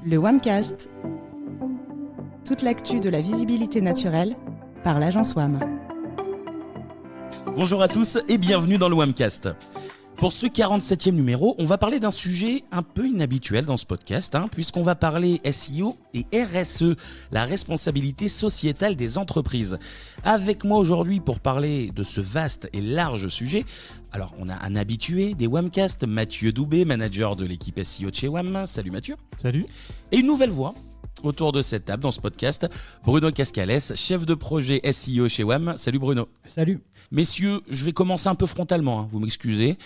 Le WAMcast. Toute l'actu de la visibilité naturelle par l'agence WAM. Bonjour à tous et bienvenue dans le WAMcast. Pour ce 47e numéro, on va parler d'un sujet un peu inhabituel dans ce podcast, puisqu'on va parler SEO et RSE, la responsabilité sociétale des entreprises. Avec moi aujourd'hui pour parler de ce vaste et large sujet, alors on a un habitué des WAMcast, Mathieu Doubé, manager de l'équipe SEO de chez WAM. Salut Mathieu. Salut. Et une nouvelle voix autour de cette table dans ce podcast, Bruno Cascales, chef de projet SEO chez WAM. Salut Bruno. Salut. Messieurs, je vais commencer un peu frontalement, vous m'excusez,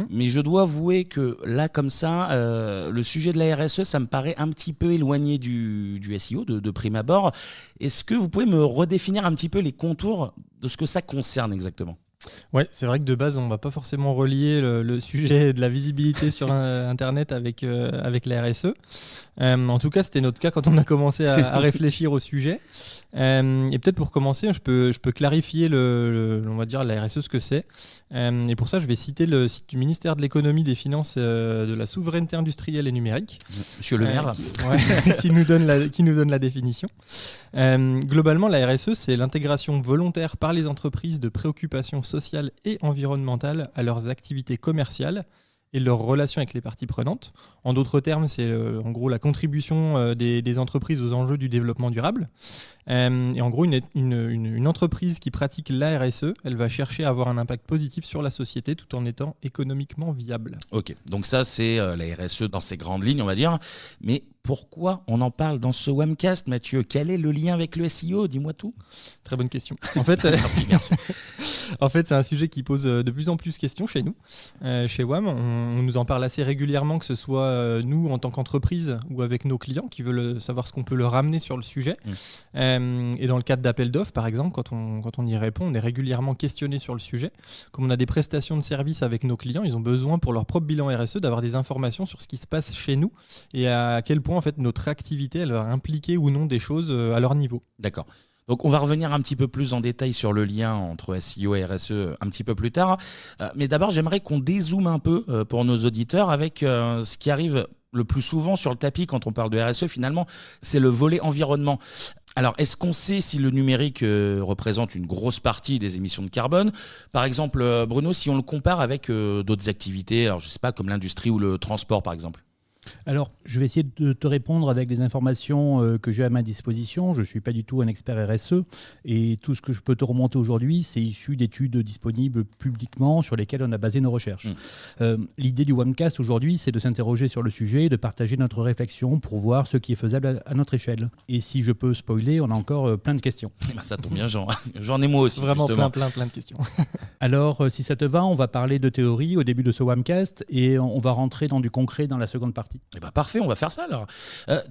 mais je dois avouer que là, comme ça, le sujet de la RSE, ça me paraît un petit peu éloigné du SEO de prime abord. Est-ce que vous pouvez me redéfinir un petit peu les contours de ce que ça concerne exactement ? Ouais, c'est vrai que de base, on ne va pas forcément relier le sujet de la visibilité sur Internet avec la RSE. En tout cas, c'était notre cas quand on a commencé à réfléchir au sujet. Et peut-être pour commencer, je peux clarifier on va dire la RSE, ce que c'est. Et pour ça, je vais citer le site du ministère de l'économie, des finances, de la souveraineté industrielle et numérique. Monsieur le maire. Qui nous donne la définition. Globalement, la RSE, c'est l'intégration volontaire par les entreprises de préoccupations sociales et environnementales à leurs activités commerciales et leurs relations avec les parties prenantes. En d'autres termes, c'est en gros la contribution des entreprises aux enjeux du développement durable. Et en gros, une entreprise qui pratique la RSE, elle va chercher à avoir un impact positif sur la société tout en étant économiquement viable. Ok, donc ça c'est la RSE dans ses grandes lignes, on va dire. Mais pourquoi on en parle dans ce WAMcast, Mathieu ? Quel est le lien avec le SEO ? Dis-moi tout. Très bonne question. En fait, merci. En fait, c'est un sujet qui pose de plus en plus de questions chez nous. Chez WAM, on nous en parle assez régulièrement, que ce soit nous en tant qu'entreprise ou avec nos clients qui veulent savoir ce qu'on peut leur ramener sur le sujet. Et dans le cadre d'appel d'offres, par exemple, quand on y répond, on est régulièrement questionné sur le sujet. Comme on a des prestations de services avec nos clients, ils ont besoin pour leur propre bilan RSE d'avoir des informations sur ce qui se passe chez nous et à quel point en fait, notre activité elle va impliquer ou non des choses à leur niveau. D'accord. Donc on va revenir un petit peu plus en détail sur le lien entre SEO et RSE un petit peu plus tard. Mais d'abord, j'aimerais qu'on dézoome un peu pour nos auditeurs avec ce qui arrive le plus souvent sur le tapis quand on parle de RSE, finalement, c'est le volet environnement. Alors, est-ce qu'on sait si le numérique représente une grosse partie des émissions de carbone ? Par exemple, Bruno, si on le compare avec d'autres activités, alors je ne sais pas, comme l'industrie ou le transport, par exemple. Alors, je vais essayer de te répondre avec les informations que j'ai à ma disposition. Je ne suis pas du tout un expert RSE et tout ce que je peux te remonter aujourd'hui, c'est issu d'études disponibles publiquement sur lesquelles on a basé nos recherches. L'idée du WAMcast aujourd'hui, c'est de s'interroger sur le sujet, de partager notre réflexion pour voir ce qui est faisable à notre échelle. Et si je peux spoiler, on a encore plein de questions. Ça tombe bien, j'en ai moi aussi. Vraiment justement. plein de questions. Alors, si ça te va, on va parler de théorie au début de ce WAMcast et on va rentrer dans du concret dans la seconde partie. Parfait, on va faire ça alors.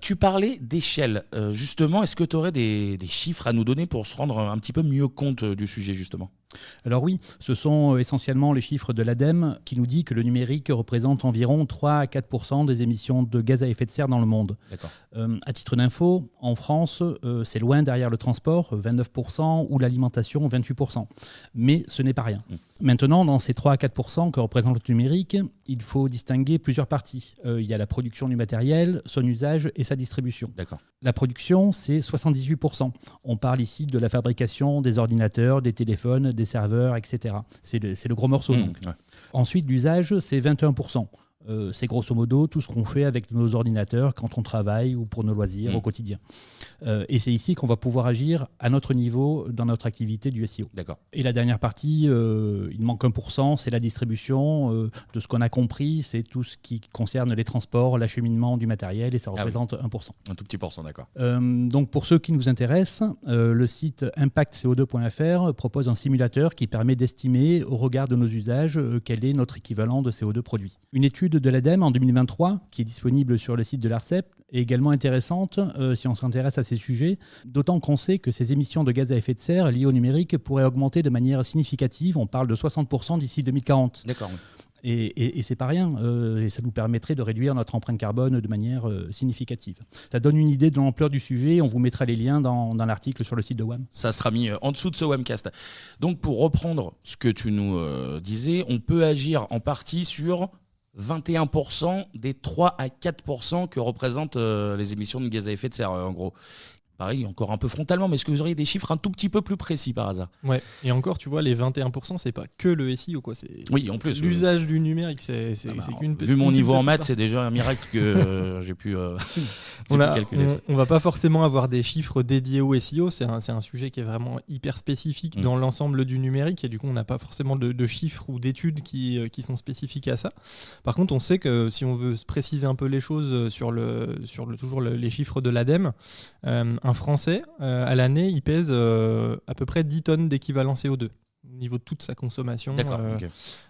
Tu parlais d'échelle. Justement, est-ce que tu aurais des chiffres à nous donner pour se rendre un petit peu mieux compte du sujet, justement ? Alors oui, ce sont essentiellement les chiffres de l'ADEME qui nous dit que le numérique représente environ 3 à 4% des émissions de gaz à effet de serre dans le monde. D'accord. À titre d'info, en France, c'est loin derrière le transport, 29%, ou l'alimentation, 28%. Mais ce n'est pas rien. Maintenant, dans ces 3 à 4% que représente le numérique, il faut distinguer plusieurs parties. Il y a la production du matériel, son usage et sa distribution. D'accord. La production, c'est 78%. On parle ici de la fabrication des ordinateurs, des téléphones, des serveurs, etc. C'est le gros morceau. Donc. Ouais. Ensuite, l'usage, c'est 21%. C'est grosso modo tout ce qu'on fait avec nos ordinateurs quand on travaille ou pour nos loisirs au quotidien. Et c'est ici qu'on va pouvoir agir à notre niveau dans notre activité du SEO. D'accord. Et la dernière partie, il manque 1%, c'est la distribution. De ce qu'on a compris, c'est tout ce qui concerne les transports, l'acheminement du matériel et ça représente 1%. Un tout petit pourcent, d'accord. Donc pour ceux qui nous intéressent, le site impactco2.fr propose un simulateur qui permet d'estimer au regard de nos usages quel est notre équivalent de CO2 produit. Une étude de l'ADEME en 2023, qui est disponible sur le site de l'ARCEP, est également intéressante si on s'intéresse à ces sujets, d'autant qu'on sait que ces émissions de gaz à effet de serre liées au numérique pourraient augmenter de manière significative. On parle de 60% d'ici 2040. D'accord. Et c'est pas rien, et ça nous permettrait de réduire notre empreinte carbone de manière significative. Ça donne une idée de l'ampleur du sujet, on vous mettra les liens dans l'article sur le site de WAM. Ça sera mis en dessous de ce WAMcast. Donc pour reprendre ce que tu nous disais, on peut agir en partie sur 21% des 3 à 4% que représentent les émissions de gaz à effet de serre, en gros. Pareil, encore un peu frontalement, mais est-ce que vous auriez des chiffres un tout petit peu plus précis par hasard ? Ouais, et encore, tu vois, les 21%, c'est pas que le SEO, quoi. C'est Oui, en plus. l'usage du numérique, c'est qu'une Vu mon niveau en maths, partie. c'est déjà un miracle que j'ai pu calculer ça. On va pas forcément avoir des chiffres dédiés au SEO, c'est un sujet qui est vraiment hyper spécifique dans l'ensemble du numérique, et du coup, on n'a pas forcément de chiffres ou d'études qui sont spécifiques à ça. Par contre, on sait que si on veut préciser un peu les choses sur les chiffres de l'ADEME, un Français, à l'année, il pèse à peu près 10 tonnes d'équivalent CO2 au niveau de toute sa consommation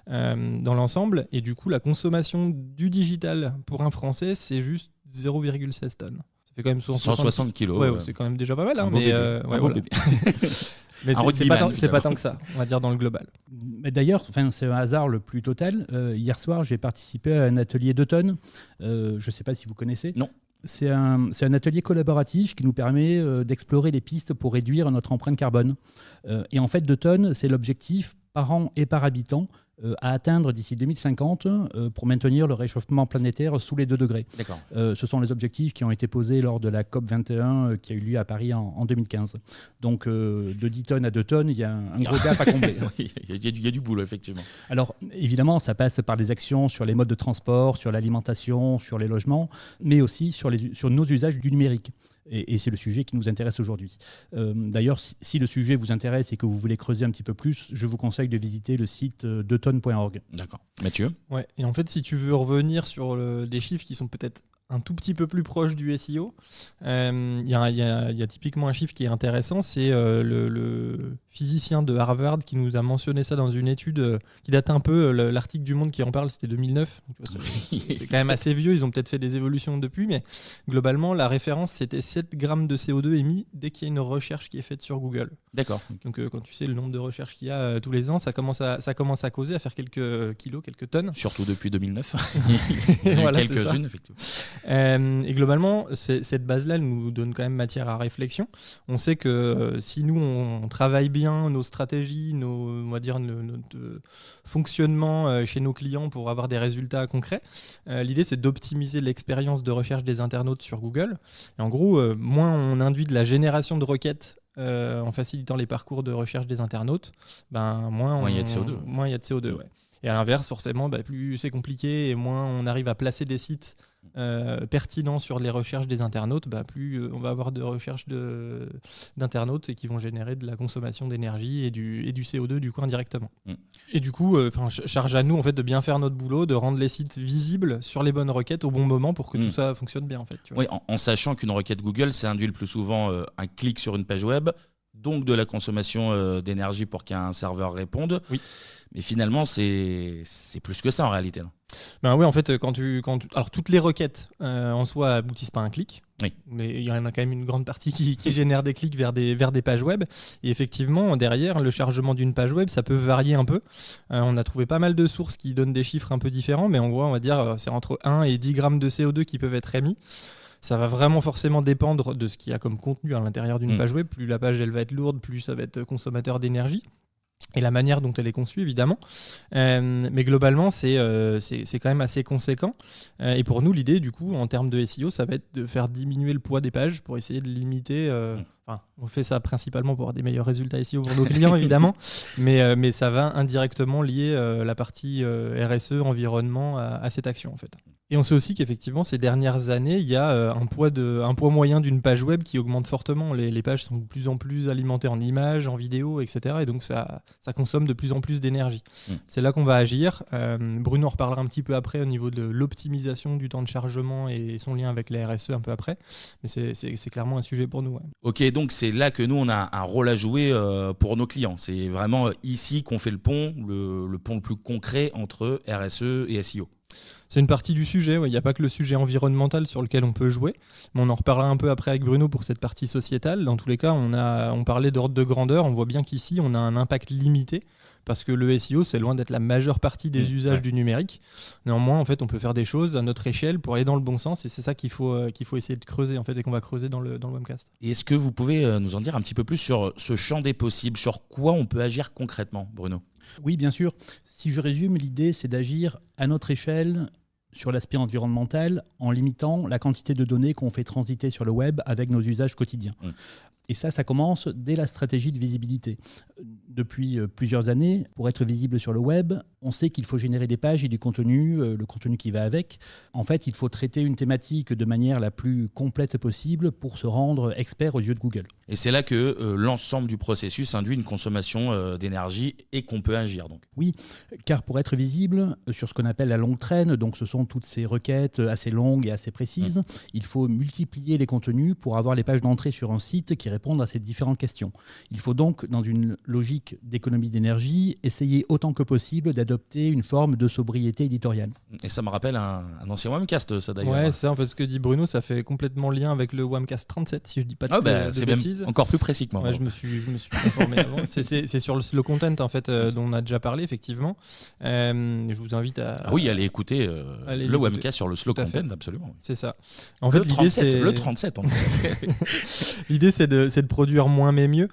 dans l'ensemble. Et du coup, la consommation du digital pour un Français, c'est juste 0,16 tonnes. Ça fait quand même 160 kilos. Ouais, c'est quand même déjà pas mal. Mais c'est pas tant que ça, on va dire, dans le global. Mais d'ailleurs, c'est un hasard le plus total. Hier soir, j'ai participé à un atelier d'automne. Je ne sais pas si vous connaissez. Non. C'est un atelier collaboratif qui nous permet d'explorer les pistes pour réduire notre empreinte carbone. Et en fait, 2 tonnes, c'est l'objectif par an et par habitant à atteindre d'ici 2050 pour maintenir le réchauffement planétaire sous les 2 degrés. D'accord. Ce sont les objectifs qui ont été posés lors de la COP21 qui a eu lieu à Paris en 2015. Donc de 10 tonnes à 2 tonnes, il y a un gros gap à combler. Il y a du boulot, effectivement. Alors évidemment, ça passe par des actions sur les modes de transport, sur l'alimentation, sur les logements, mais aussi sur nos usages du numérique. Et c'est le sujet qui nous intéresse aujourd'hui. D'ailleurs, si le sujet vous intéresse et que vous voulez creuser un petit peu plus, je vous conseille de visiter le site 2tonnes.org. D'accord. Mathieu ? Ouais, et en fait, si tu veux revenir sur des chiffres qui sont peut-être un tout petit peu plus proche du SEO, il y a typiquement un chiffre qui est intéressant, c'est le physicien de Harvard qui nous a mentionné ça dans une étude qui date un peu, l'article du Monde qui en parle, c'était 2009, donc, c'est quand même assez vieux, ils ont peut-être fait des évolutions depuis, mais globalement, la référence, c'était 7 grammes de CO2 émis dès qu'il y a une recherche qui est faite sur Google. D'accord. Donc quand tu sais le nombre de recherches qu'il y a tous les ans, ça commence à causer, à faire quelques kilos, quelques tonnes. Surtout depuis 2009. Voilà, quelques-unes, effectivement. Et globalement, cette base-là elle nous donne quand même matière à réflexion. On sait que si nous, on travaille bien nos stratégies, on va dire notre fonctionnement chez nos clients pour avoir des résultats concrets, l'idée, c'est d'optimiser l'expérience de recherche des internautes sur Google. Et en gros, moins on induit de la génération de requêtes en facilitant les parcours de recherche des internautes, moins il y a de CO2. Moins il y a de CO2, ouais. Et à l'inverse, forcément, plus c'est compliqué et moins on arrive à placer des sites pertinents sur les recherches des internautes, plus on va avoir de recherches d'internautes et qui vont générer de la consommation d'énergie et du CO2 du coup indirectement. Et du coup, charge à nous en fait de bien faire notre boulot, de rendre les sites visibles sur les bonnes requêtes au bon moment pour que tout ça fonctionne bien en fait. Tu vois. Oui, en sachant qu'une requête Google, ça induit le plus souvent un clic sur une page web, donc de la consommation d'énergie pour qu'un serveur réponde. Oui. Mais finalement, c'est plus que ça en réalité. Oui, en fait, alors toutes les requêtes en soi aboutissent pas à un clic. Oui. Mais il y en a quand même une grande partie qui génère des clics vers des pages web. Et effectivement, derrière, le chargement d'une page web, ça peut varier un peu. On a trouvé pas mal de sources qui donnent des chiffres un peu différents, mais en gros, on va dire c'est entre 1 et 10 grammes de CO2 qui peuvent être émis. Ça va vraiment forcément dépendre de ce qu'il y a comme contenu à l'intérieur d'une page web. Plus la page elle va être lourde, plus ça va être consommateur d'énergie. Et la manière dont elle est conçue, évidemment. Mais globalement, c'est quand même assez conséquent. Et pour nous, l'idée, du coup, en termes de SEO, ça va être de faire diminuer le poids des pages pour essayer de limiter... on fait ça principalement pour avoir des meilleurs résultats SEO pour nos clients, évidemment. Mais ça va indirectement lier la partie RSE, environnement, à cette action, en fait. Et on sait aussi qu'effectivement, ces dernières années, il y a un poids moyen d'une page web qui augmente fortement. Les pages sont de plus en plus alimentées en images, en vidéos, etc. Et donc, ça consomme de plus en plus d'énergie. C'est là qu'on va agir. Bruno en reparlera un petit peu après au niveau de l'optimisation du temps de chargement et son lien avec la RSE un peu après. Mais c'est clairement un sujet pour nous. Ouais. Ok, donc c'est là que nous, on a un rôle à jouer pour nos clients. C'est vraiment ici qu'on fait le pont le plus concret entre RSE et SEO. C'est une partie du sujet, il n'y a pas que le sujet environnemental sur lequel on peut jouer, mais on en reparlera un peu après avec Bruno pour cette partie sociétale. Dans tous les cas, on parlait d'ordre de grandeur, on voit bien qu'ici on a un impact limité, parce que le SEO, c'est loin d'être la majeure partie des usages du numérique. Néanmoins, en fait, on peut faire des choses à notre échelle pour aller dans le bon sens, et c'est ça qu'il faut essayer de creuser, en fait, et qu'on va creuser dans le webcast. Et est-ce que vous pouvez nous en dire un petit peu plus sur ce champ des possibles, sur quoi on peut agir concrètement, Bruno ? Oui, bien sûr. Si je résume, l'idée, c'est d'agir à notre échelle sur l'aspect environnemental en limitant la quantité de données qu'on fait transiter sur le web avec nos usages quotidiens. Et ça commence dès la stratégie de visibilité. Depuis plusieurs années, pour être visible sur le web, on sait qu'il faut générer des pages et du contenu, le contenu qui va avec. En fait, il faut traiter une thématique de manière la plus complète possible pour se rendre expert aux yeux de Google. Et c'est là que l'ensemble du processus induit une consommation d'énergie et qu'on peut agir. Donc. Oui, car pour être visible sur ce qu'on appelle la longue traîne, donc ce sont toutes ces requêtes assez longues et assez précises, il faut multiplier les contenus pour avoir les pages d'entrée sur un site qui répondent à ces différentes questions. Il faut donc, dans une logique d'économie d'énergie, essayer autant que possible d'adopter une forme de sobriété éditoriale. Et ça me rappelle un ancien Webcast, ça d'ailleurs. Ouais, c'est ça, en fait, ce que dit Bruno, ça fait complètement lien avec le Webcast 37, si je dis pas de c'est bêtises. Même encore plus précis que moi. Ouais, je me suis informé avant. C'est sur le content en fait, dont on a déjà parlé, effectivement. Je vous invite à... allez écouter le Webcast sur le slow content, absolument. C'est ça. En fait, l'idée, c'est... Le 37, en fait. L'idée, c'est de produire moins mais mieux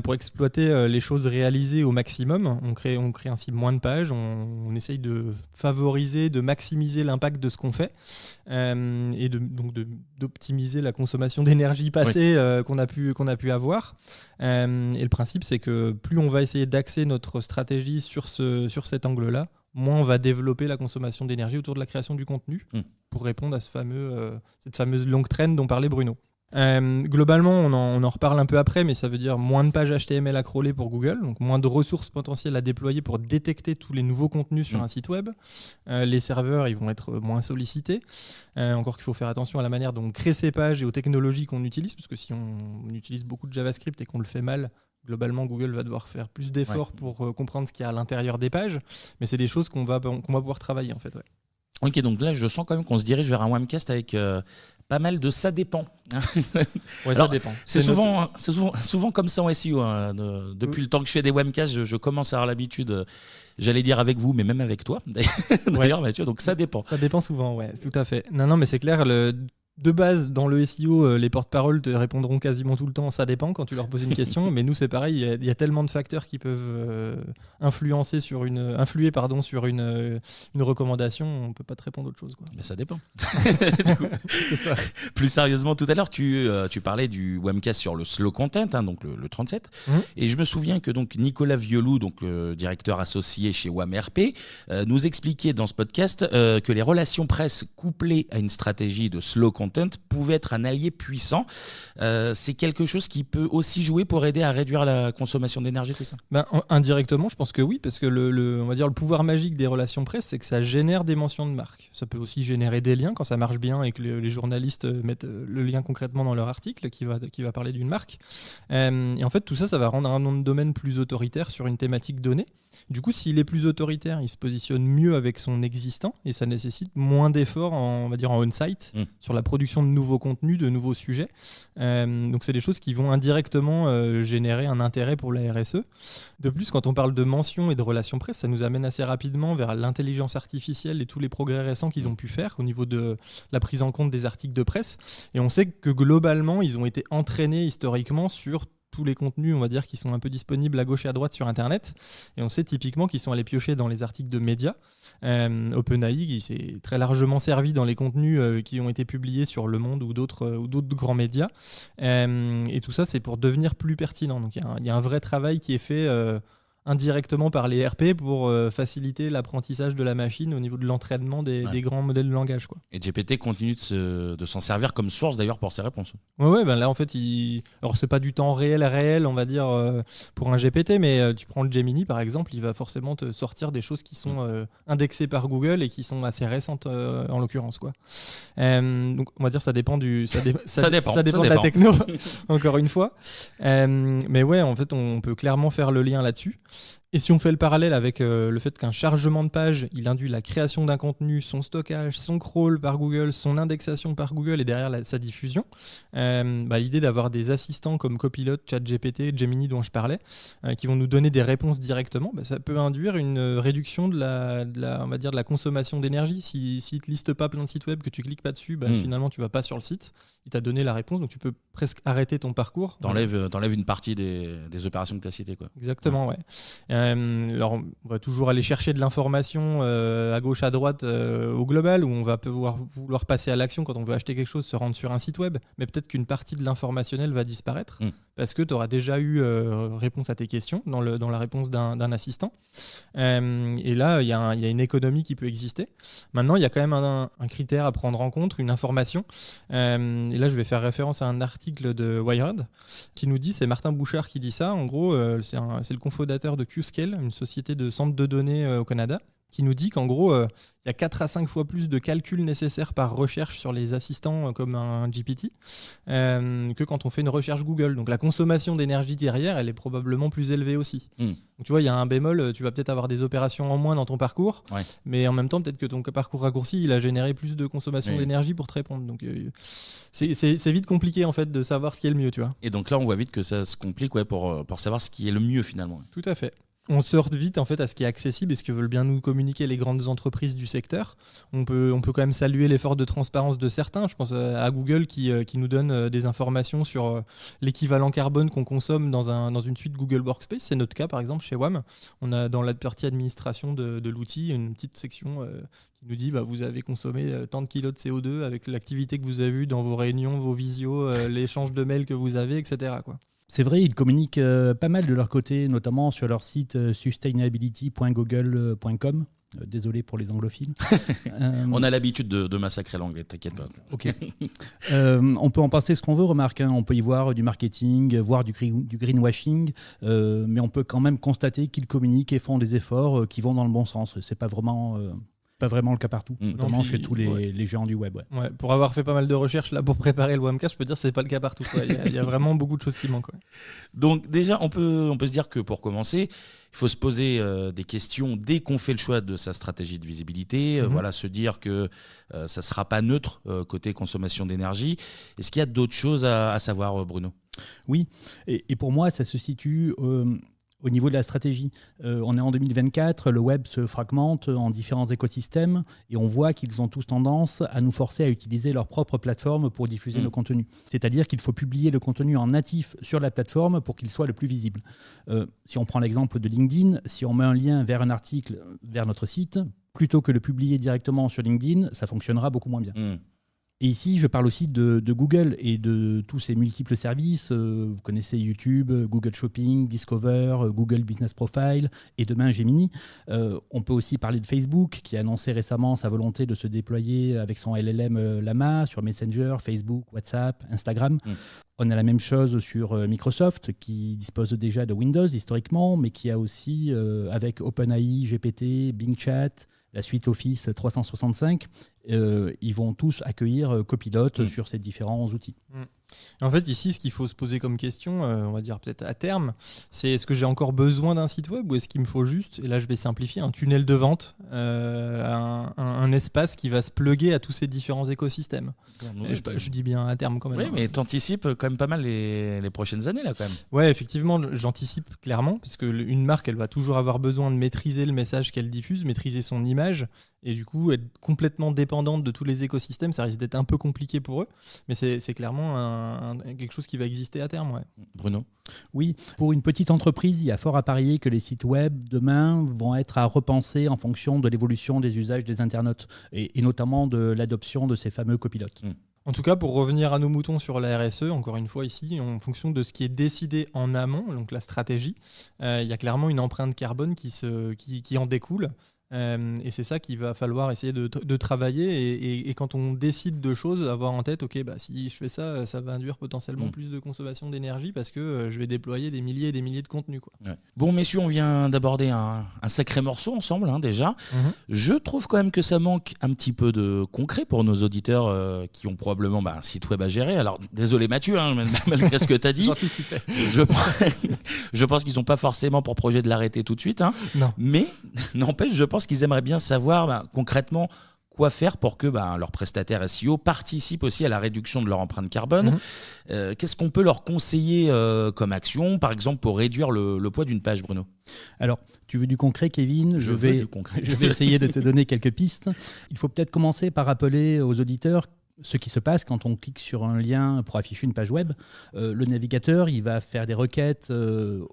pour exploiter les choses réalisées au maximum. On crée ainsi moins de pages, on essaye de favoriser, de maximiser l'impact de ce qu'on fait et d'optimiser la consommation d'énergie passée qu'on a pu avoir. Et le principe, c'est que plus on va essayer d'axer notre stratégie sur cet angle-là, moins on va développer la consommation d'énergie autour de la création du contenu pour répondre à cette fameuse longue traîne dont parlait Bruno. Globalement, on en reparle un peu après, mais ça veut dire moins de pages HTML à crawler pour Google, donc moins de ressources potentielles à déployer pour détecter tous les nouveaux contenus sur un site web. Les serveurs, ils vont être moins sollicités. Encore qu'il faut faire attention à la manière dont on crée ces pages et aux technologies qu'on utilise, parce que si on utilise beaucoup de JavaScript et qu'on le fait mal, globalement, Google va devoir faire plus d'efforts pour comprendre ce qu'il y a à l'intérieur des pages, mais c'est des choses qu'on va pouvoir travailler en fait. Ouais. Ok, donc là, je sens quand même qu'on se dirige vers un Webcast avec pas mal de ça dépend. Ouais, ça dépend. C'est souvent comme ça en SEO. Depuis le temps que je fais des Webcasts, je commence à avoir l'habitude, j'allais dire avec vous, mais même avec toi, d'ailleurs, Mathieu, donc ça dépend. Ça dépend souvent, ouais, tout à fait. Non, mais c'est clair, de base, dans le SEO, les porte-paroles te répondront quasiment tout le temps, ça dépend quand tu leur poses une question, mais nous c'est pareil, il y a tellement de facteurs qui peuvent influer sur une recommandation, on peut pas te répondre autre chose, quoi. Mais ça dépend. Du coup, c'est ça. Plus sérieusement, tout à l'heure, tu parlais du Webcast sur le slow content, donc le 37, et je me souviens que donc Nicolas Violou, donc directeur associé chez WAM-RP, nous expliquait dans ce podcast que les relations presse couplées à une stratégie de slow content pouvait être un allié puissant. C'est quelque chose qui peut aussi jouer pour aider à réduire la consommation d'énergie, tout ça? Indirectement, je pense que oui, parce que on va dire le pouvoir magique des relations presse, c'est que ça génère des mentions de marque. Ça peut aussi générer des liens quand ça marche bien et que les journalistes mettent le lien concrètement dans leur article qui va parler d'une marque. Et en fait, tout ça, ça va rendre un nom de domaine plus autoritaire sur une thématique donnée. Du coup, s'il est plus autoritaire, il se positionne mieux avec son existant et ça nécessite moins d'efforts en on-site sur la production de nouveaux contenus, de nouveaux sujets. Donc c'est des choses qui vont indirectement générer un intérêt pour la RSE. De plus, quand on parle de mentions et de relations presse, ça nous amène assez rapidement vers l'intelligence artificielle et tous les progrès récents qu'ils ont pu faire au niveau de la prise en compte des articles de presse. Et on sait que globalement, ils ont été entraînés historiquement sur tous les contenus, on va dire, qui sont un peu disponibles à gauche et à droite sur Internet. Et on sait typiquement qu'ils sont allés piocher dans les articles de médias. OpenAI, qui s'est très largement servi dans les contenus qui ont été publiés sur Le Monde ou d'autres grands médias. Et tout ça, c'est pour devenir plus pertinent. Donc il y a un vrai travail qui est fait indirectement par les RP pour faciliter l'apprentissage de la machine au niveau de l'entraînement des grands modèles de langage, quoi. Et GPT continue de s'en servir comme source d'ailleurs pour ses réponses. Ouais, là en fait, alors c'est pas du temps réel, on va dire, pour un GPT, mais tu prends le Gemini par exemple, il va forcément te sortir des choses qui sont indexées par Google et qui sont assez récentes en l'occurrence, quoi. Donc on va dire ça dépend ça dépend de la techno, encore une fois. Mais ouais, en fait, on peut clairement faire le lien là-dessus. Et si on fait le parallèle avec le fait qu'un chargement de page, il induit la création d'un contenu, son stockage, son crawl par Google, son indexation par Google et derrière sa diffusion, l'idée d'avoir des assistants comme Copilot, ChatGPT, Gemini dont je parlais, qui vont nous donner des réponses directement, ça peut induire une réduction de la consommation d'énergie. S'il ne te liste pas plein de sites web, que tu cliques pas dessus, finalement tu vas pas sur le site, il t'a donné la réponse, donc tu peux presque arrêter ton parcours. T'enlèves une partie des opérations que tu as citées, quoi. Exactement, ouais. Alors, on va toujours aller chercher de l'information à gauche, à droite, au global, où on va vouloir passer à l'action quand on veut acheter quelque chose, se rendre sur un site web. Mais peut-être qu'une partie de l'informationnel va disparaître parce que tu auras déjà eu réponse à tes questions dans la réponse d'un assistant. Et là, il y a une économie qui peut exister. Maintenant, il y a quand même un critère à prendre en compte, une information. Et là, je vais faire référence à un article de Wired qui nous dit, c'est Martin Bouchard qui dit ça. En gros, c'est le cofondateur de Qscale, une société de centres de données au Canada, qui nous dit qu'en gros, il y a 4 à 5 fois plus de calculs nécessaires par recherche sur les assistants comme un GPT que quand on fait une recherche Google. Donc la consommation d'énergie derrière, elle est probablement plus élevée aussi. Donc tu vois, il y a un bémol, tu vas peut-être avoir des opérations en moins dans ton parcours, mais en même temps, peut-être que ton parcours raccourci, il a généré plus de consommation d'énergie pour te répondre. Donc c'est vite compliqué en fait de savoir ce qui est le mieux, tu vois. Et donc là, on voit vite que ça se complique pour savoir ce qui est le mieux finalement. Tout à fait. On sort vite en fait à ce qui est accessible et ce que veulent bien nous communiquer les grandes entreprises du secteur. On peut quand même saluer l'effort de transparence de certains. Je pense à Google qui nous donne des informations sur l'équivalent carbone qu'on consomme dans une suite Google Workspace. C'est notre cas par exemple chez WAM. On a dans la partie administration de l'outil une petite section qui nous dit vous avez consommé tant de kilos de CO2 avec l'activité que vous avez eue dans vos réunions, vos visios, l'échange de mails que vous avez, etc. quoi. C'est vrai, ils communiquent pas mal de leur côté, notamment sur leur site sustainability.google.com. Désolé pour les anglophiles. On a l'habitude de massacrer l'anglais, t'inquiète pas. Ok. On peut en penser ce qu'on veut, remarque. On peut y voir du marketing, voire du greenwashing, mais on peut quand même constater qu'ils communiquent et font des efforts qui vont dans le bon sens. C'est pas vraiment le cas partout, notamment chez tous les géants du web. Ouais, pour avoir fait pas mal de recherches là pour préparer le Wamcast, je peux dire que c'est pas le cas partout. Il y a vraiment beaucoup de choses qui manquent. Donc déjà, on peut se dire que pour commencer, il faut se poser des questions dès qu'on fait le choix de sa stratégie de visibilité. Se dire que ça ne sera pas neutre côté consommation d'énergie. Est-ce qu'il y a d'autres choses à savoir, Bruno ? Oui, et pour moi, ça se situe au niveau de la stratégie. On est en 2024, le web se fragmente en différents écosystèmes et on voit qu'ils ont tous tendance à nous forcer à utiliser leur propre plateforme pour diffuser nos contenus. C'est-à-dire qu'il faut publier le contenu en natif sur la plateforme pour qu'il soit le plus visible. Si on prend l'exemple de LinkedIn, si on met un lien vers un article vers notre site, plutôt que de le publier directement sur LinkedIn, ça fonctionnera beaucoup moins bien. Et ici, je parle aussi de Google et de tous ces multiples services. Vous connaissez YouTube, Google Shopping, Discover, Google Business Profile et demain Gemini. On peut aussi parler de Facebook qui a annoncé récemment sa volonté de se déployer avec son LLM Llama sur Messenger, Facebook, WhatsApp, Instagram. On a la même chose sur Microsoft qui dispose déjà de Windows historiquement, mais qui a aussi avec OpenAI, GPT, Bing Chat, la suite Office 365, ils vont tous accueillir Copilot sur ces différents outils. En fait, ici, ce qu'il faut se poser comme question, on va dire peut-être à terme, c'est est-ce que j'ai encore besoin d'un site web ou est-ce qu'il me faut juste, et là je vais simplifier, un tunnel de vente, un espace qui va se plugger à tous ces différents écosystèmes. Je dis bien à terme quand même. Oui, mais tu anticipes quand même pas mal les prochaines années là quand même. Ouais, effectivement, j'anticipe clairement, parce qu'une marque, elle va toujours avoir besoin de maîtriser le message qu'elle diffuse, maîtriser son image, et du coup être complètement dépendante de tous les écosystèmes, ça risque d'être un peu compliqué pour eux, mais c'est clairement quelque chose qui va exister à terme. Bruno ? Oui, pour une petite entreprise, il y a fort à parier que les sites web demain vont être à repenser en fonction de l'évolution des usages des internautes et notamment de l'adoption de ces fameux copilotes. En tout cas, pour revenir à nos moutons sur la RSE, encore une fois ici, en fonction de ce qui est décidé en amont, donc la stratégie, il y a clairement une empreinte carbone qui en découle. Et c'est ça qu'il va falloir essayer de travailler et quand on décide de choses, avoir en tête, si je fais ça, ça va induire potentiellement plus de consommation d'énergie parce que je vais déployer des milliers et des milliers de contenus. Ouais. Bon, messieurs, on vient d'aborder un sacré morceau ensemble déjà. Je trouve quand même que ça manque un petit peu de concret pour nos auditeurs qui ont probablement un site web à gérer. Alors, désolé Mathieu, malgré ce que tu as dit. Je pense qu'ils n'ont pas forcément pour projet de l'arrêter tout de suite. Non. Mais n'empêche, je pense qu'ils aimeraient bien savoir concrètement quoi faire pour que leurs prestataires SEO participent aussi à la réduction de leur empreinte carbone. Qu'est-ce qu'on peut leur conseiller comme action, par exemple, pour réduire le poids d'une page, Bruno ? Alors, tu veux du concret, Kevin ? Je veux du concret. Je vais essayer de te donner quelques pistes. Il faut peut-être commencer par rappeler aux auditeurs Ce qui se passe quand on clique sur un lien pour afficher une page web, le navigateur il va faire des requêtes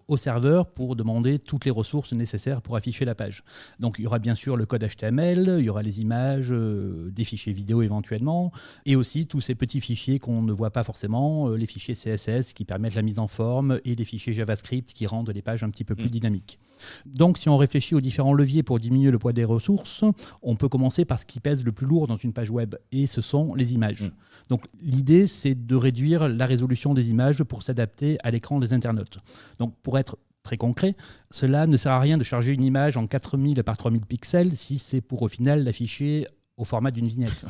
au serveur pour demander toutes les ressources nécessaires pour afficher la page. Donc il y aura bien sûr le code HTML, il y aura les images, des fichiers vidéo éventuellement, et aussi tous ces petits fichiers qu'on ne voit pas forcément, les fichiers CSS qui permettent la mise en forme et les fichiers JavaScript qui rendent les pages un petit peu plus dynamiques. Donc si on réfléchit aux différents leviers pour diminuer le poids des ressources, on peut commencer par ce qui pèse le plus lourd dans une page web, et ce sont les images. Donc l'idée, c'est de réduire la résolution des images pour s'adapter à l'écran des internautes. Donc pour être très concret, cela ne sert à rien de charger une image en 4000 par 3000 pixels si c'est pour au final l'afficher au format d'une vignette.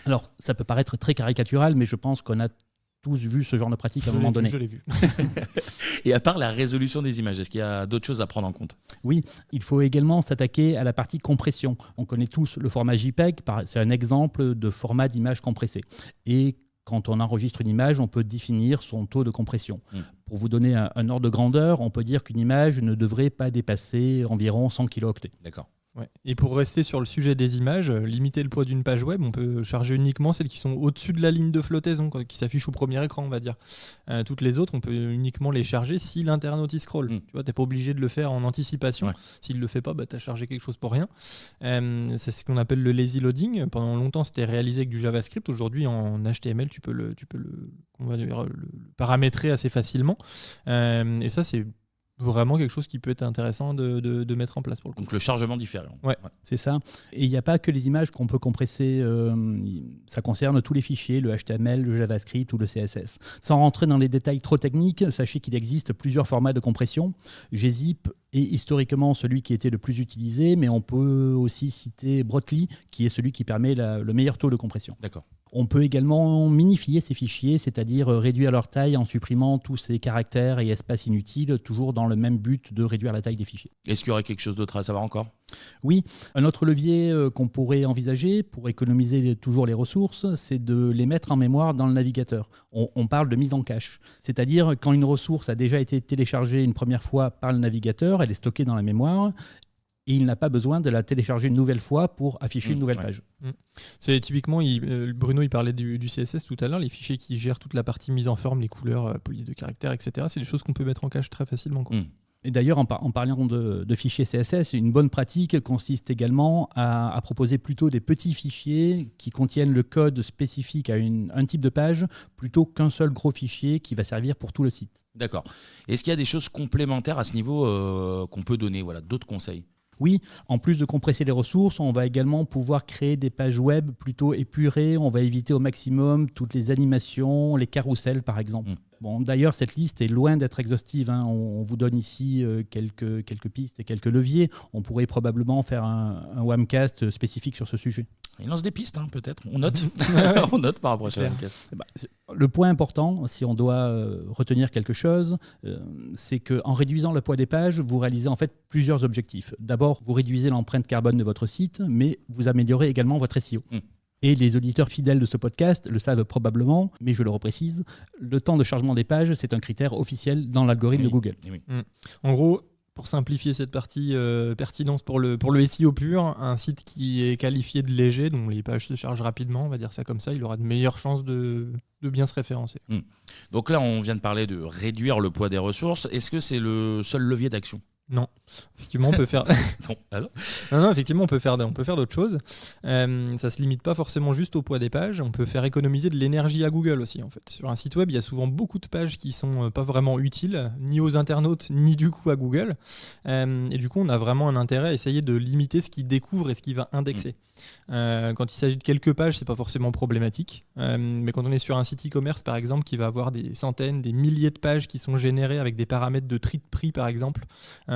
Alors ça peut paraître très caricatural, mais je pense qu'on a tous vu ce genre de pratique à un moment donné. Je l'ai vu. Et à part la résolution des images, est-ce qu'il y a d'autres choses à prendre en compte ? Oui, il faut également s'attaquer à la partie compression. On connaît tous le format JPEG, c'est un exemple de format d'image compressée. Et quand on enregistre une image, on peut définir son taux de compression. Pour vous donner un ordre de grandeur, on peut dire qu'une image ne devrait pas dépasser environ 100 kilooctets. D'accord. Ouais. Et pour rester sur le sujet des images, limiter le poids d'une page web, on peut charger uniquement celles qui sont au-dessus de la ligne de flottaison, qui s'affichent au premier écran, on va dire. Toutes les autres, on peut uniquement les charger si l'internaute y scrolle. Tu vois, t'es pas obligé de le faire en anticipation. Ouais. S'il le fait pas, bah, tu as chargé quelque chose pour rien. C'est ce qu'on appelle le lazy loading. Pendant longtemps, c'était réalisé avec du JavaScript. Aujourd'hui, en HTML, tu peux le paramétrer assez facilement. Et ça, c'est vraiment quelque chose qui peut être intéressant de mettre en place pour le coup. Donc le chargement différent. Ouais, c'est ça. Et il n'y a pas que les images qu'on peut compresser, ça concerne tous les fichiers, le HTML, le JavaScript ou le CSS. Sans rentrer dans les détails trop techniques, sachez qu'il existe plusieurs formats de compression. gzip est historiquement celui qui était le plus utilisé, mais on peut aussi citer Brotli, qui est celui qui permet le meilleur taux de compression. D'accord. On peut également minifier ces fichiers, c'est-à-dire réduire leur taille en supprimant tous ces caractères et espaces inutiles, toujours dans le même but de réduire la taille des fichiers. Est-ce qu'il y aurait quelque chose d'autre à savoir encore ? Oui, un autre levier qu'on pourrait envisager pour économiser toujours les ressources, c'est de les mettre en mémoire dans le navigateur. On parle de mise en cache, c'est-à-dire quand une ressource a déjà été téléchargée une première fois par le navigateur, elle est stockée dans la mémoire, et il n'a pas besoin de la télécharger une nouvelle fois pour afficher une nouvelle page. C'est typiquement, Bruno il parlait du CSS tout à l'heure, les fichiers qui gèrent toute la partie mise en forme, les couleurs, police de caractère, etc. C'est des choses qu'on peut mettre en cache très facilement. Et d'ailleurs, en parlant de fichiers CSS, une bonne pratique consiste également à proposer plutôt des petits fichiers qui contiennent le code spécifique à un type de page plutôt qu'un seul gros fichier qui va servir pour tout le site. D'accord. Est-ce qu'il y a des choses complémentaires à ce niveau qu'on peut donner, d'autres conseils ? Oui, en plus de compresser les ressources, on va également pouvoir créer des pages web plutôt épurées. On va éviter au maximum toutes les animations, les carousels par exemple. Bon, d'ailleurs, cette liste est loin d'être exhaustive. On vous donne ici quelques pistes et quelques leviers. On pourrait probablement faire un Wamcast spécifique sur ce sujet. Il lance des pistes, peut-être. On note. On note par rapport à ce Wamcast. Le point important, si on doit retenir quelque chose, c'est qu'en réduisant le poids des pages, vous réalisez en fait plusieurs objectifs. D'abord, vous réduisez l'empreinte carbone de votre site, mais vous améliorez également votre SEO. Et les auditeurs fidèles de ce podcast le savent probablement, mais je le reprécise, le temps de chargement des pages, c'est un critère officiel dans l'algorithme de Google. En gros, pour simplifier cette partie pertinence pour le SEO pur, un site qui est qualifié de léger, dont les pages se chargent rapidement, on va dire ça comme ça, il aura de meilleures chances de bien se référencer. Donc là, on vient de parler de réduire le poids des ressources. Est-ce que c'est le seul levier d'action ? Non, effectivement, on peut faire. non, effectivement, on peut faire d'autres choses. Ça se limite pas forcément juste au poids des pages. On peut faire économiser de l'énergie à Google aussi. En fait, sur un site web, il y a souvent beaucoup de pages qui sont pas vraiment utiles, ni aux internautes, ni du coup à Google. Et du coup, on a vraiment un intérêt à essayer de limiter ce qu'il découvre et ce qu'il va indexer. Quand il s'agit de quelques pages, c'est pas forcément problématique. Mais quand on est sur un site e-commerce, par exemple, qui va avoir des centaines, des milliers de pages qui sont générées avec des paramètres de tri de prix, par exemple.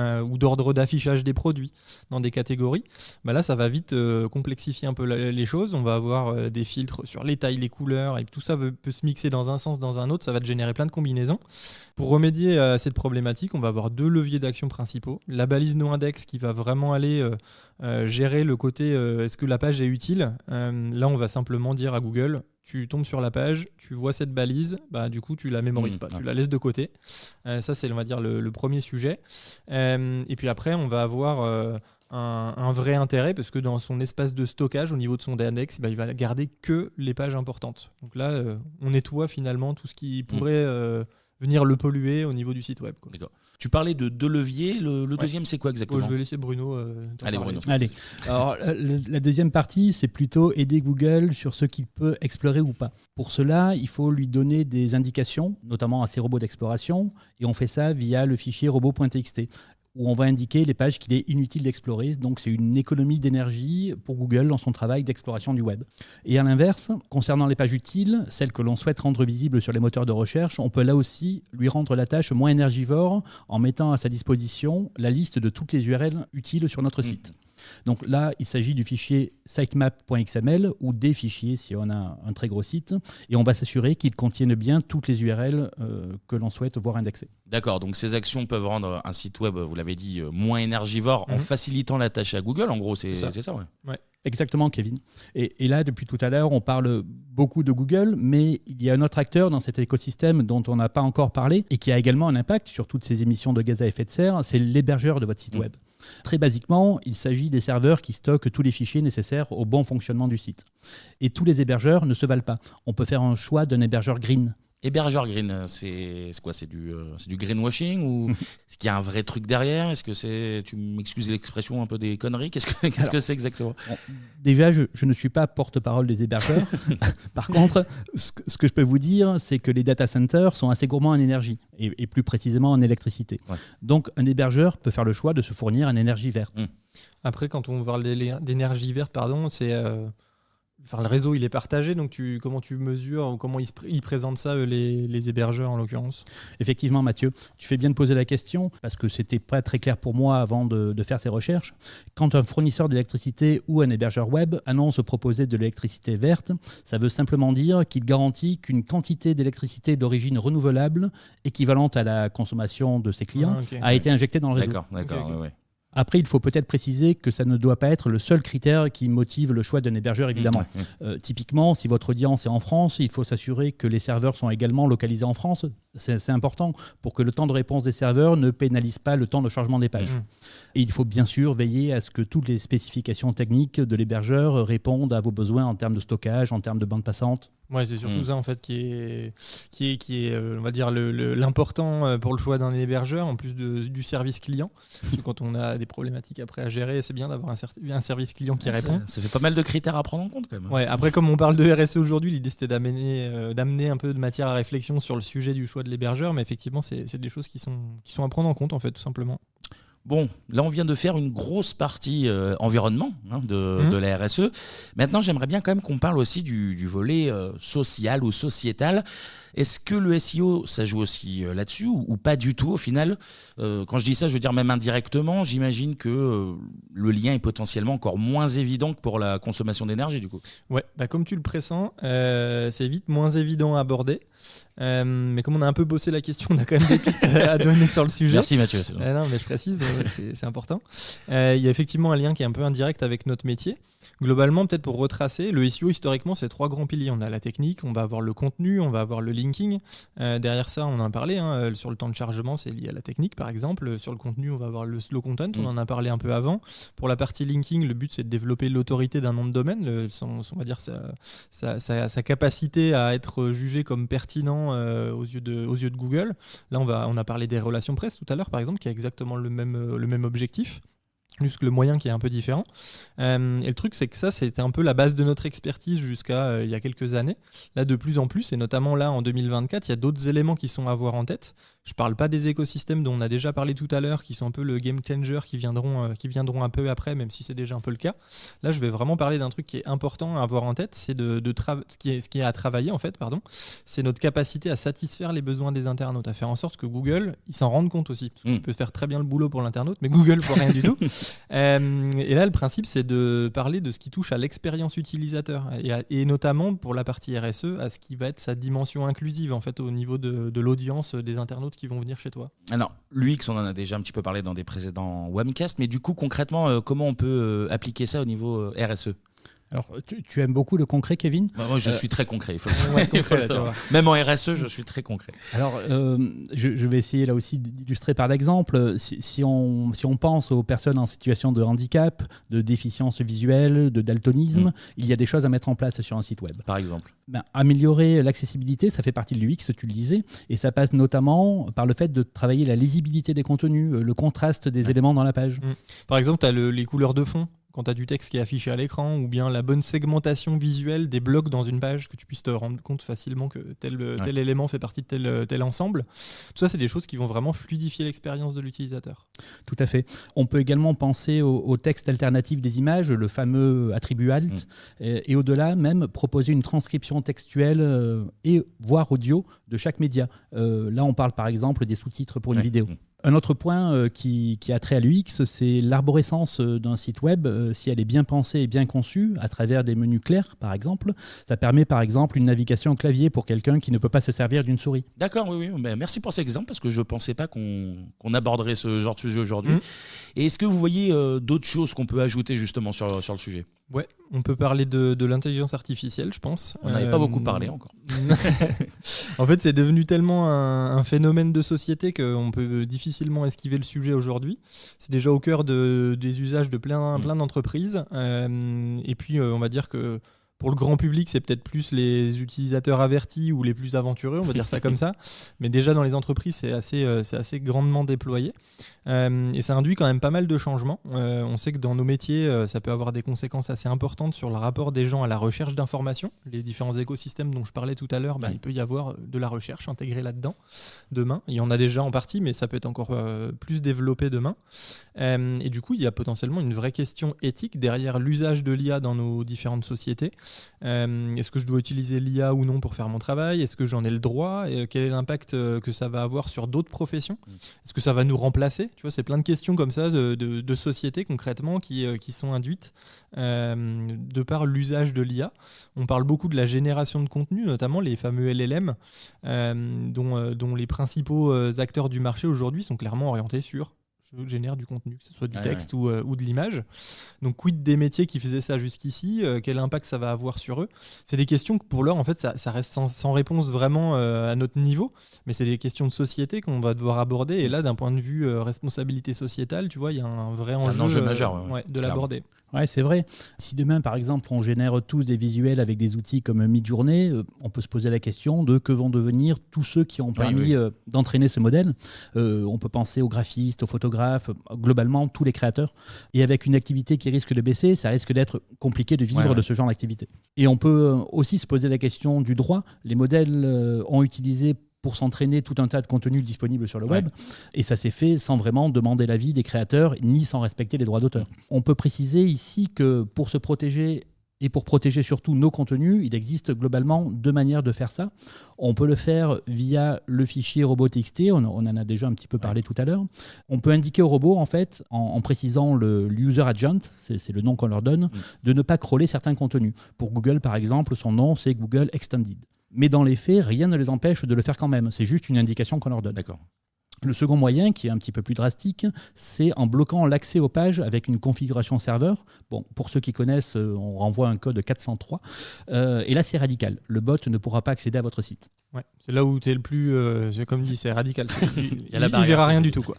Ou d'ordre d'affichage des produits dans des catégories, là ça va vite complexifier un peu les choses. On va avoir des filtres sur les tailles, les couleurs, et tout ça peut se mixer dans un sens, dans un autre, ça va te générer plein de combinaisons. Pour remédier à cette problématique, on va avoir deux leviers d'action principaux. La balise no-index qui va vraiment aller gérer le côté est-ce que la page est utile. Là on va simplement dire à Google, tu tombes sur la page, tu vois cette balise, du coup tu la mémorises pas, tu la laisses de côté. Ça c'est, on va dire, le premier sujet. Et puis après on va avoir un vrai intérêt parce que dans son espace de stockage au niveau de son index, il va garder que les pages importantes. Donc là, on nettoie finalement tout ce qui pourrait venir le polluer au niveau du site web, quoi. D'accord. Tu parlais de deux leviers. Le deuxième, c'est quoi exactement ? Je vais laisser Bruno. Allez, Bruno. Allez. Alors, la deuxième partie, c'est plutôt aider Google sur ce qu'il peut explorer ou pas. Pour cela, il faut lui donner des indications, notamment à ses robots d'exploration, et on fait ça via le fichier robot.txt, où on va indiquer les pages qu'il est inutile d'explorer. Donc, c'est une économie d'énergie pour Google dans son travail d'exploration du web. Et à l'inverse, concernant les pages utiles, celles que l'on souhaite rendre visibles sur les moteurs de recherche, on peut là aussi lui rendre la tâche moins énergivore en mettant à sa disposition la liste de toutes les URL utiles sur notre site. Donc là, il s'agit du fichier sitemap.xml ou des fichiers si on a un très gros site, et on va s'assurer qu'ils contiennent bien toutes les URL que l'on souhaite voir indexées. D'accord, donc ces actions peuvent rendre un site web, vous l'avez dit, moins énergivore en facilitant la tâche à Google. En gros, c'est ça, ouais. Exactement, Kevin. Et là, depuis tout à l'heure, on parle beaucoup de Google, mais il y a un autre acteur dans cet écosystème dont on n'a pas encore parlé et qui a également un impact sur toutes ces émissions de gaz à effet de serre, c'est l'hébergeur de votre site web. Très basiquement, il s'agit des serveurs qui stockent tous les fichiers nécessaires au bon fonctionnement du site. Et tous les hébergeurs ne se valent pas. On peut faire un choix d'un hébergeur green. Hébergeur green, c'est quoi ? C'est du greenwashing ou est-ce qu'il y a un vrai truc derrière ? Est-ce que c'est, tu m'excuses l'expression, un peu des conneries ? Qu'est-ce que c'est exactement ? Déjà, je ne suis pas porte-parole des hébergeurs. Par contre, ce que je peux vous dire, c'est que les data centers sont assez gourmands en énergie et plus précisément en électricité. Ouais. Donc, un hébergeur peut faire le choix de se fournir en énergie verte. Après, quand on parle d'énergie verte, c'est... Enfin, le réseau, il est partagé, donc comment tu mesures, ou comment ils présentent ça, les hébergeurs en l'occurrence ? Effectivement, Mathieu, tu fais bien de poser la question, parce que c'était pas très clair pour moi avant de faire ces recherches. Quand un fournisseur d'électricité ou un hébergeur web annonce proposer de l'électricité verte, ça veut simplement dire qu'il garantit qu'une quantité d'électricité d'origine renouvelable, équivalente à la consommation de ses clients, a été injectée dans le réseau. D'accord. Okay. Ouais. Après, il faut peut-être préciser que ça ne doit pas être le seul critère qui motive le choix d'un hébergeur, évidemment. Typiquement, si votre audience est en France, il faut s'assurer que les serveurs sont également localisés en France. C'est important pour que le temps de réponse des serveurs ne pénalise pas le temps de chargement des pages. Et il faut bien sûr veiller à ce que toutes les spécifications techniques de l'hébergeur répondent à vos besoins en termes de stockage, en termes de bande passante. Ouais, c'est surtout ça en fait qui est on va dire l'important pour le choix d'un hébergeur en plus du service client. Quand on a des problématiques après à gérer, c'est bien d'avoir un service client qui répond. Ça fait pas mal de critères à prendre en compte quand même. Ouais, après comme on parle de RSE aujourd'hui, l'idée c'était d'amener un peu de matière à réflexion sur le sujet du choix de l'hébergeur, mais effectivement c'est des choses qui sont à prendre en compte en fait tout simplement. Bon, là on vient de faire une grosse partie environnement de la RSE. Maintenant, j'aimerais bien quand même qu'on parle aussi du volet social ou sociétal. Est-ce que le SEO, ça joue aussi là-dessus ou pas du tout au final ? Quand je dis ça, je veux dire même indirectement, j'imagine que le lien est potentiellement encore moins évident que pour la consommation d'énergie du coup. Ouais, comme tu le pressens, c'est vite moins évident à aborder. Mais comme on a un peu bossé la question, on a quand même des pistes à donner sur le sujet. Merci Mathieu. Non, mais je précise, c'est important. Il y a effectivement un lien qui est un peu indirect avec notre métier. Globalement, peut-être pour retracer, le SEO historiquement, c'est 3 grands piliers. On a la technique, on va avoir le contenu, on va avoir le linking. Derrière ça, on en a parlé. Sur le temps de chargement, c'est lié à la technique, par exemple. Sur le contenu, on va avoir le slow content. On en a parlé un peu avant. Pour la partie linking, le but, c'est de développer l'autorité d'un nom de domaine, on va dire sa capacité à être jugé comme pertinent aux yeux de Google. Là, on a parlé des relations presse tout à l'heure, par exemple, qui a exactement le même objectif. Juste que le moyen qui est un peu différent. Et le truc, c'est que ça, c'était un peu la base de notre expertise jusqu'à il y a quelques années. Là, de plus en plus, et notamment là, en 2024, il y a d'autres éléments qui sont à avoir en tête. Je ne parle pas des écosystèmes dont on a déjà parlé tout à l'heure, qui sont un peu le game changer, qui viendront un peu après, même si c'est déjà un peu le cas. Là, je vais vraiment parler d'un truc qui est important à avoir en tête, c'est ce qui est à travailler, en fait, c'est notre capacité à satisfaire les besoins des internautes, à faire en sorte que Google, ils s'en rendent compte aussi. Parce que tu peux faire très bien le boulot pour l'internaute, mais Google pour rien du tout. Et là, le principe, c'est de parler de ce qui touche à l'expérience utilisateur, et notamment pour la partie RSE, à ce qui va être sa dimension inclusive, en fait, au niveau de l'audience des internautes qui vont venir chez toi. Alors, l'UX, on en a déjà un petit peu parlé dans des précédents webcasts, mais du coup, concrètement, comment on peut appliquer ça au niveau RSE ? Alors, tu aimes beaucoup le concret, Kevin ? Moi, je suis très concret. Il faut le savoir. Ouais, concret, là, tu vois. Même en RSE, je suis très concret. Alors, je vais essayer là aussi d'illustrer par l'exemple. Si on pense aux personnes en situation de handicap, de déficience visuelle, de daltonisme, il y a des choses à mettre en place sur un site web. Par exemple. Améliorer l'accessibilité, ça fait partie de l'UX, tu le disais, et ça passe notamment par le fait de travailler la lisibilité des contenus, le contraste des éléments dans la page. Par exemple, tu as les couleurs de fond quand tu as du texte qui est affiché à l'écran, ou bien la bonne segmentation visuelle des blocs dans une page, que tu puisses te rendre compte facilement que tel élément fait partie de tel ensemble. Tout ça, c'est des choses qui vont vraiment fluidifier l'expérience de l'utilisateur. Tout à fait. On peut également penser au texte alternatif des images, le fameux attribut alt, et au-delà même proposer une transcription textuelle et voire audio de chaque média. Là, on parle par exemple des sous-titres pour une vidéo. Un autre point qui a trait à l'UX, c'est l'arborescence d'un site web. Si elle est bien pensée et bien conçue, à travers des menus clairs, par exemple, ça permet par exemple une navigation au clavier pour quelqu'un qui ne peut pas se servir d'une souris. D'accord, oui. Mais merci pour cet exemple, parce que je ne pensais pas qu'on aborderait ce genre de sujet aujourd'hui. Et est-ce que vous voyez d'autres choses qu'on peut ajouter justement sur le sujet ? Ouais, on peut parler de l'intelligence artificielle, je pense. On n'avait pas beaucoup parlé encore. En fait, c'est devenu tellement un phénomène de société qu'on peut difficilement esquiver le sujet aujourd'hui. C'est déjà au cœur des usages de plein d'entreprises. Et puis, on va dire que pour le grand public, c'est peut-être plus les utilisateurs avertis ou les plus aventureux, on va dire ça comme ça. Mais déjà, dans les entreprises, c'est assez grandement déployé. Et ça induit quand même pas mal de changements. On sait que dans nos métiers, ça peut avoir des conséquences assez importantes sur le rapport des gens à la recherche d'informations. Les différents écosystèmes dont je parlais tout à l'heure, il peut y avoir de la recherche intégrée là-dedans demain. Il y en a déjà en partie, mais ça peut être encore plus développé demain. Et du coup, il y a potentiellement une vraie question éthique derrière l'usage de l'IA dans nos différentes sociétés. Est-ce que je dois utiliser l'IA ou non pour faire mon travail ? Est-ce que j'en ai le droit ? Et quel est l'impact que ça va avoir sur d'autres professions ? Est-ce que ça va nous remplacer ? Tu vois, c'est plein de questions comme ça de société concrètement qui sont induites de par l'usage de l'IA. On parle beaucoup de la génération de contenu, notamment les fameux LLM, dont les principaux acteurs du marché aujourd'hui sont clairement orientés sur je génère du contenu, que ce soit du texte ou de l'image. Donc, quid des métiers qui faisaient ça jusqu'ici ? Quel impact ça va avoir sur eux ? C'est des questions que pour l'heure, en fait, ça reste sans réponse vraiment à notre niveau, mais c'est des questions de société qu'on va devoir aborder. Et là, d'un point de vue responsabilité sociétale, tu vois, il y a un vrai enjeu majeur de l'aborder. Ouais, c'est vrai. Si demain, par exemple, on génère tous des visuels avec des outils comme Midjourney, on peut se poser la question de que vont devenir tous ceux qui ont permis d'entraîner ce modèle. On peut penser aux graphistes, aux photographes, globalement tous les créateurs. Et avec une activité qui risque de baisser, ça risque d'être compliqué de vivre de ce genre d'activité. Et on peut aussi se poser la question du droit. Les modèles ont utilisé pour s'entraîner tout un tas de contenus disponibles sur le web. Et ça s'est fait sans vraiment demander l'avis des créateurs, ni sans respecter les droits d'auteur. On peut préciser ici que pour se protéger et pour protéger surtout nos contenus, il existe globalement deux manières de faire ça. On peut le faire via le fichier robot.txt, on en a déjà un petit peu parlé tout à l'heure. On peut indiquer au robot, en fait, en précisant le user agent, c'est le nom qu'on leur donne, de ne pas crawler certains contenus. Pour Google, par exemple, son nom, c'est Google Extended. Mais dans les faits, rien ne les empêche de le faire quand même. C'est juste une indication qu'on leur donne. D'accord. Le second moyen, qui est un petit peu plus drastique, c'est en bloquant l'accès aux pages avec une configuration serveur. Bon, pour ceux qui connaissent, on renvoie un code 403. Et là, c'est radical. Le bot ne pourra pas accéder à votre site. Ouais, c'est là où tu es le plus... comme dit, c'est radical. Il y a la barrière, il verra rien du tout, quoi.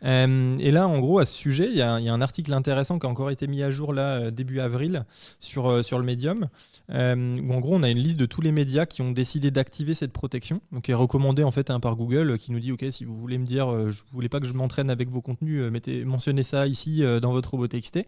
Et là, en gros, à ce sujet, il y a un article intéressant qui a encore été mis à jour là, début avril sur le Medium, où en gros, on a une liste de tous les médias qui ont décidé d'activer cette protection, donc qui est recommandée en fait par Google, qui nous dit ok, si vous voulez me dire, je voulais pas que je m'entraîne avec vos contenus, mentionnez ça ici dans votre robot.txt.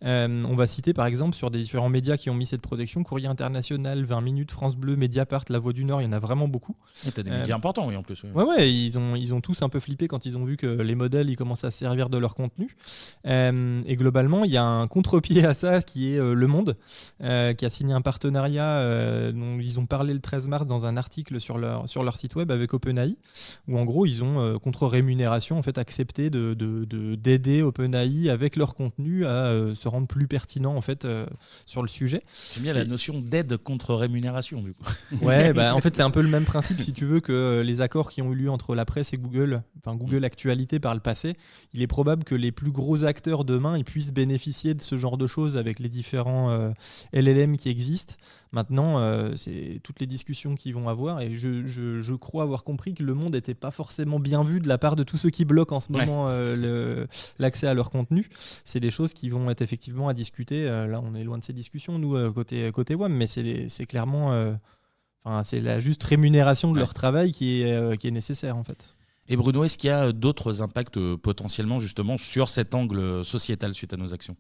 On va citer par exemple sur des différents médias qui ont mis cette protection: Courrier International, 20 minutes, France Bleu, Mediapart, La Voix du Nord. Il y en a vraiment beaucoup. Et t'as des médias importants, oui, en plus. Ouais, ils ont tous un peu flippé quand ils ont vu que les modèles ils commencent à se servir de leur contenu. Et globalement, il y a un contre-pied à ça qui est Le Monde, qui a signé un partenariat dont ils ont parlé le 13 mars dans un article sur leur site web avec OpenAI, où en gros, ils ont, contre rémunération, en fait, accepté d'aider OpenAI avec leur contenu à se rendre plus pertinent en fait, sur le sujet. J'aime bien la notion d'aide contre rémunération, du coup. Ouais, en fait, c'est un peu le même principe, si tu veux, que les accords qui ont eu lieu entre la presse et Google, enfin Google Actualité par le passé. Il est probable que les plus gros acteurs demain ils puissent bénéficier de ce genre de choses avec les différents LLM qui existent. Maintenant, c'est toutes les discussions qu'ils vont avoir, et je crois avoir compris que le monde n'était pas forcément bien vu de la part de tous ceux qui bloquent en ce moment l'accès à leur contenu. C'est des choses qui vont être effectivement à discuter. Là, on est loin de ces discussions, nous, côté WAM, mais c'est clairement... c'est la juste rémunération de leur travail qui est nécessaire, en fait. Et Bruno, est-ce qu'il y a d'autres impacts potentiellement justement sur cet angle sociétal suite à nos actions ?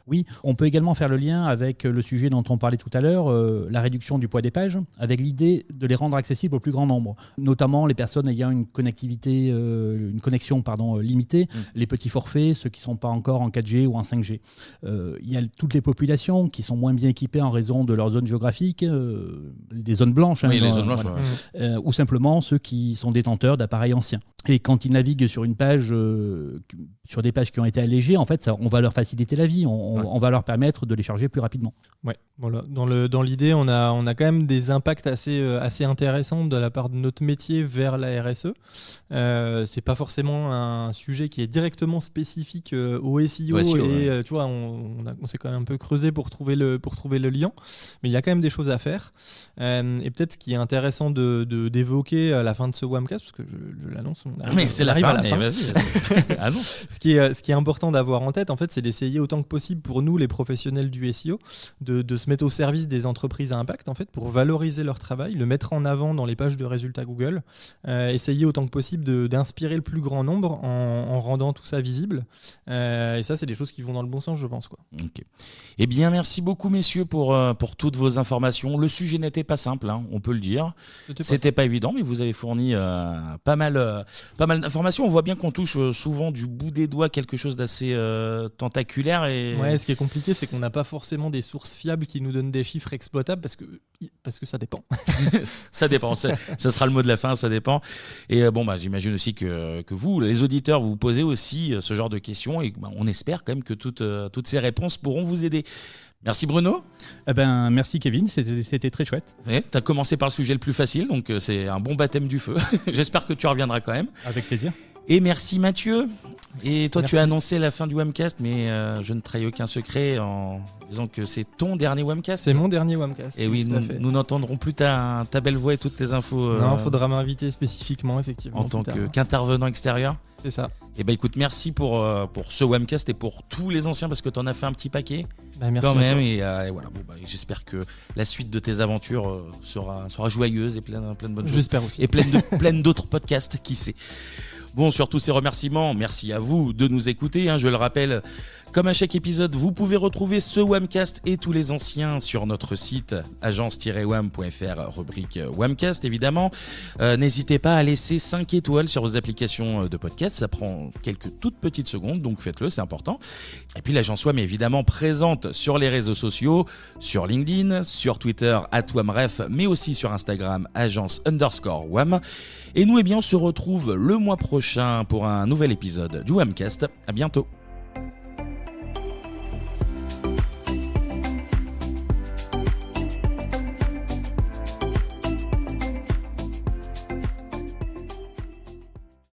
Oui, on peut également faire le lien avec le sujet dont on parlait tout à l'heure, la réduction du poids des pages, avec l'idée de les rendre accessibles au plus grand nombre, notamment les personnes ayant une connexion limitée, les petits forfaits, ceux qui ne sont pas encore en 4G ou en 5G. Il y a toutes les populations qui sont moins bien équipées en raison de leur zone géographique, des zones blanches, les zones blanches, voilà. Ou simplement ceux qui sont détenteurs d'appareils anciens. Et quand ils naviguent sur une page, sur des pages qui ont été allégées, en fait, on va leur faciliter la vie. On va leur permettre de les charger plus rapidement. Ouais, voilà. Dans l'idée, on a quand même des impacts assez intéressants de la part de notre métier vers la RSE. C'est pas forcément un sujet qui est directement spécifique au SEO, et tu vois, on s'est quand même un peu creusé pour trouver le lien, mais il y a quand même des choses à faire. Et peut-être ce qui est intéressant d'évoquer à la fin de ce WAMcast, parce que je l'annonce, c'est la fin. Ah non. Ce qui est important d'avoir en tête, en fait, c'est d'essayer autant que possible pour nous, les professionnels du SEO, de se mettre au service des entreprises à impact, en fait, pour valoriser leur travail, le mettre en avant dans les pages de résultats Google, essayer autant que possible d'inspirer le plus grand nombre en rendant tout ça visible. Et ça, c'est des choses qui vont dans le bon sens, je pense, quoi. Okay. Eh bien, merci beaucoup, messieurs, pour toutes vos informations. Le sujet n'était pas simple, hein, on peut le dire. C'était pas évident, mais vous avez fourni pas mal d'informations. On voit bien qu'on touche souvent du bout des doigts quelque chose d'assez tentaculaire. Ouais, ce qui est compliqué, c'est qu'on n'a pas forcément des sources fiables qui nous donnent des chiffres exploitables parce que ça dépend. Ça dépend, ça sera le mot de la fin, ça dépend. Et j'imagine aussi que vous, les auditeurs, vous posez aussi ce genre de questions, et on espère quand même que toutes ces réponses pourront vous aider. Merci Bruno. Merci Kevin, c'était très chouette. Tu as commencé par le sujet le plus facile, donc c'est un bon baptême du feu. J'espère que tu reviendras quand même. Avec plaisir. Et merci Mathieu. Et toi, merci. Tu as annoncé la fin du WAMcast, mais je ne trahis aucun secret en disant que c'est ton dernier WAMcast. C'est mon dernier WAMcast. Et oui, nous n'entendront plus ta belle voix et toutes tes infos. Non, il faudra m'inviter spécifiquement, effectivement. En tant qu'intervenant extérieur. C'est ça. Et écoute, merci pour ce WAMcast et pour tous les anciens, parce que tu en as fait un petit paquet. Merci quand même. Et voilà, j'espère que la suite de tes aventures sera joyeuse et pleine de bonnes choses. J'espère aussi. Et pleine d'autres podcasts, qui sait. Bon, sur tous ces remerciements, merci à vous de nous écouter. Je le rappelle, comme à chaque épisode, vous pouvez retrouver ce WAMcast et tous les anciens sur notre site agence-wam.fr, rubrique WAMcast évidemment. N'hésitez pas à laisser 5 étoiles sur vos applications de podcast, ça prend quelques toutes petites secondes, donc faites-le, c'est important. Et puis l'agence WAM est évidemment présente sur les réseaux sociaux, sur LinkedIn, sur Twitter @wamref, mais aussi sur Instagram agence_WAM. Et nous, on se retrouve le mois prochain pour un nouvel épisode du WAMcast. À bientôt.